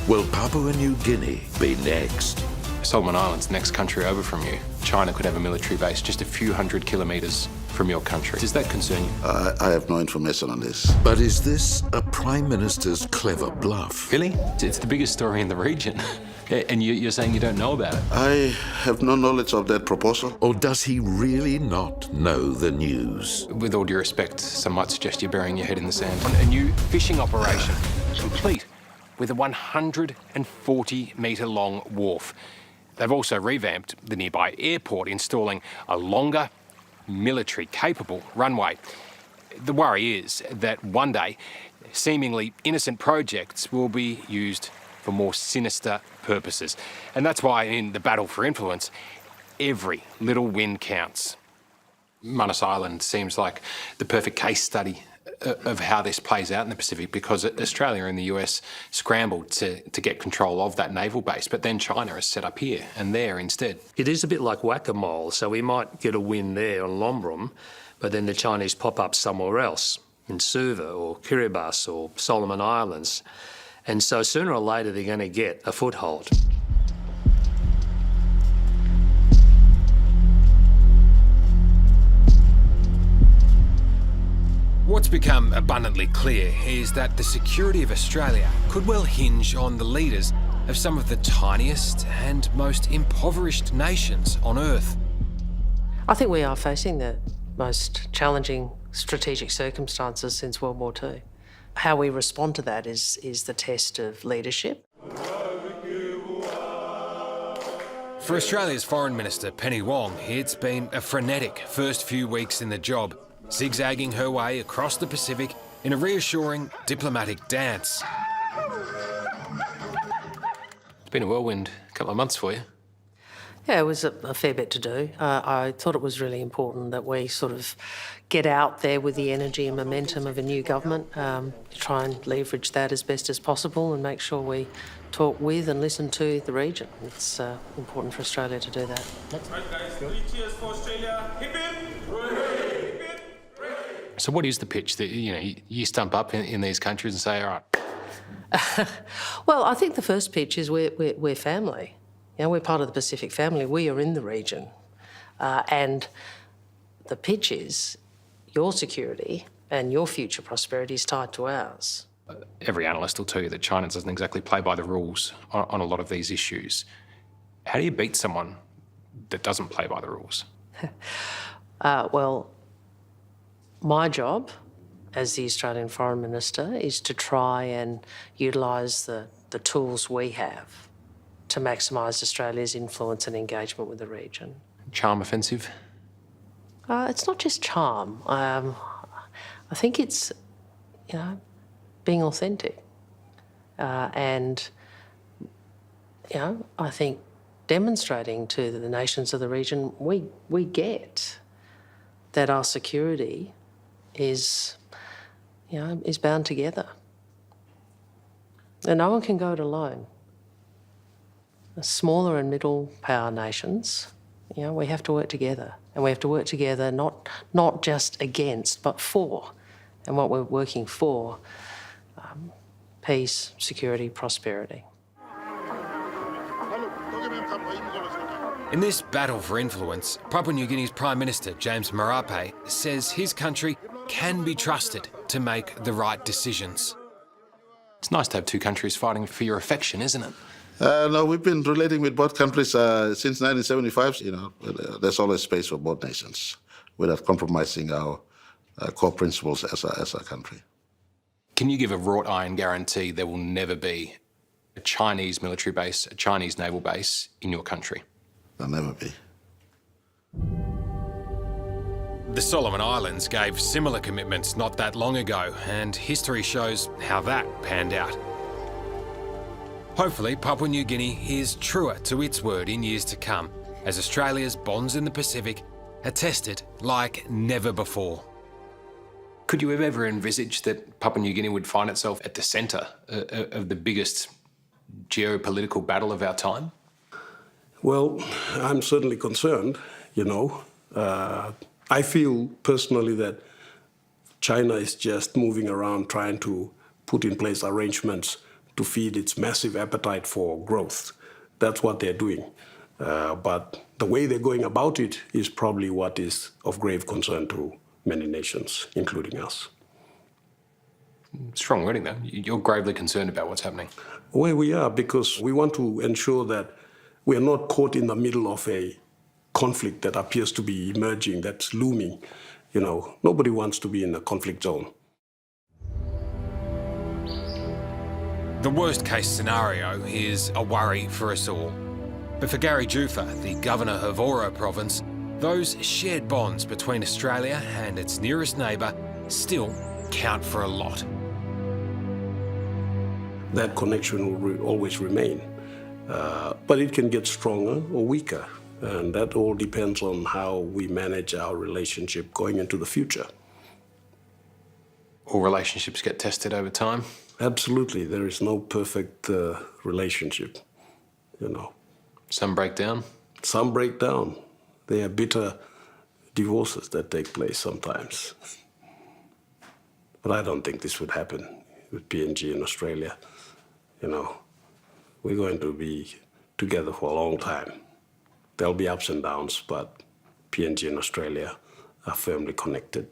Will Papua New Guinea be next? Solomon Islands, next country over from you. China could have a military base just a few hundred kilometres from your country. Does that concern you? I have no information on this. But is this a Prime Minister's clever bluff? Really? It's the biggest story in the region. And you're saying you don't know about it? I have no knowledge of that proposal. Or does he really not know the news? With all due respect, some might suggest you're burying your head in the sand. A new fishing operation, complete with a 140-metre long wharf. They've also revamped the nearby airport, installing a longer, military-capable runway. The worry is that one day, seemingly innocent projects will be used for more sinister purposes. And that's why in the battle for influence, every little win counts. Manus Island seems like the perfect case study of how this plays out in the Pacific, because Australia and the US scrambled to get control of that naval base, but then China is set up here and there instead. It is a bit like whack-a-mole, so we might get a win there on Lombrum, but then the Chinese pop up somewhere else, in Suva or Kiribati or Solomon Islands. And so sooner or later they're going to get a foothold. What's become abundantly clear is that the security of Australia could well hinge on the leaders of some of the tiniest and most impoverished nations on Earth. I think we are facing the most challenging strategic circumstances since World War II. How we respond to that is the test of leadership. For Australia's Foreign Minister, Penny Wong, it's been a frenetic first few weeks in the job, zigzagging her way across the Pacific in a reassuring diplomatic dance. It's been a whirlwind couple of months for you. Yeah, it was a fair bit to do. I thought it was really important that we sort of get out there with the energy and momentum of a new government, try and leverage that as best as possible and make sure we talk with and listen to the region. It's important for Australia to do that. Right, guys, 3 cheers for Australia. Hip hip! So what is the pitch that, you stump up in these countries and say, all right? Well, I think the first pitch is we're family. We're part of the Pacific family. We are in the region. And the pitch is your security and your future prosperity is tied to ours. Every analyst will tell you that China doesn't exactly play by the rules on a lot of these issues. How do you beat someone that doesn't play by the rules? Well, my job as the Australian Foreign Minister is to try and utilise the tools we have to maximise Australia's influence and engagement with the region. Charm offensive? It's not just charm. I think it's, being authentic. And I think demonstrating to the nations of the region, we get that our security is bound together. And no one can go it alone. The smaller and middle power nations, we have to work together. And we have to work together not just against, but for. And what we're working for, peace, security, prosperity. In this battle for influence, Papua New Guinea's Prime Minister, James Marape, says his country can be trusted to make the right decisions. It's nice to have two countries fighting for your affection, isn't it? No, we've been relating with both countries since 1975. There's always space for both nations without compromising our core principles as a country. Can you give a wrought iron guarantee there will never be a Chinese military base, a Chinese naval base in your country? There'll never be. The Solomon Islands gave similar commitments not that long ago, and history shows how that panned out. Hopefully, Papua New Guinea is truer to its word in years to come, as Australia's bonds in the Pacific are tested like never before. Could you have ever envisaged that Papua New Guinea would find itself at the centre of the biggest geopolitical battle of our time? Well, I'm certainly concerned, I feel personally that China is just moving around trying to put in place arrangements to feed its massive appetite for growth. That's what they're doing. But the way they're going about it is probably what is of grave concern to many nations, including us. Strong wording, though. You're gravely concerned about what's happening. Well, we are, because we want to ensure that we are not caught in the middle of a conflict that appears to be emerging, that's looming. You know, nobody wants to be in a conflict zone. The worst case scenario is a worry for us all. But for Gary Jufa, the governor of Oro province, those shared bonds between Australia and its nearest neighbour still count for a lot. That connection will always remain, but it can get stronger or weaker, and that all depends on how we manage our relationship going into the future. All relationships get tested over time. Absolutely, there is no perfect relationship, you know. Some break down. Some break down. There are bitter divorces that take place sometimes. But I don't think this would happen with PNG in Australia. You know, we're going to be together for a long time. There'll be ups and downs, but PNG and Australia are firmly connected.